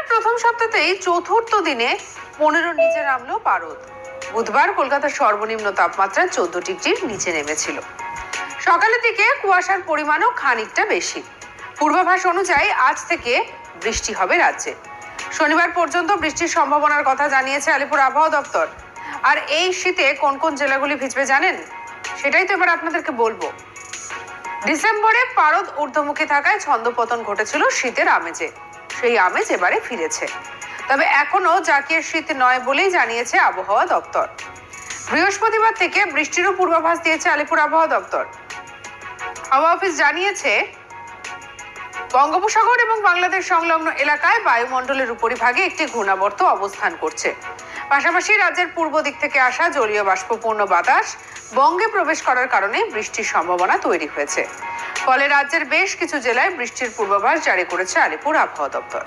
প্রথম সপ্তাহেই চতুর্থ দিনে 15 নিচে নামলো পারদ। বুধবার কলকাতার সর্বনিম্ন তাপমাত্রা 14 ডিগ্রির নিচে নেমেছিল। সকালের দিকে কুয়াশার পরিমাণও খানিকটা বেশি। পূর্বাভাস অনুযায়ী আজ থেকে বৃষ্টি হবে রাজ্যে। শনিবার পর্যন্ত বৃষ্টির সম্ভাবনার কথা জানিয়েছে আলিপুর আবহাওয়া দপ্তর। আর এই শীতে কোন কোন জেলাগুলি ভিজবে জানেন? সেটাই তো এবার আপনাদেরকে বলবো। ডিসেম্বরে পারদ ঊর্ধ্বমুখী থাকায় ছন্দপতন ঘটেছিল শীতের আমেজে। সেই আমেজ এবারে ফিরেছে, তবে এখনো জাকিয়ে শীত নয় বলেই জানিয়েছে আবহাওয়া দপ্তর। বৃহস্পতিবার থেকে বৃষ্টিরও পূর্বাভাস দিয়েছে আলিপুর আবহাওয়া দপ্তর। হাওয়া অফিস জানিয়েছে, বঙ্গোপসাগর এবং বাংলাদেশ সংলগ্ন এলাকায় বায়ুমণ্ডলের উপরিভাগে একটি ঘূর্ণাবর্ত অবস্থান করছে। পাশাপাশি রাজ্যের পূর্ব দিক থেকে আসা জলীয় বাষ্পপূর্ণ বাতাস বঙ্গে প্রবেশ করার কারণে বৃষ্টির সম্ভাবনা তৈরি হয়েছে। ফলে রাজ্যের বেশ কিছু জেলায় বৃষ্টির পূর্বাভাস জারি করেছে আলিপুর আবহাওয়া দপ্তর।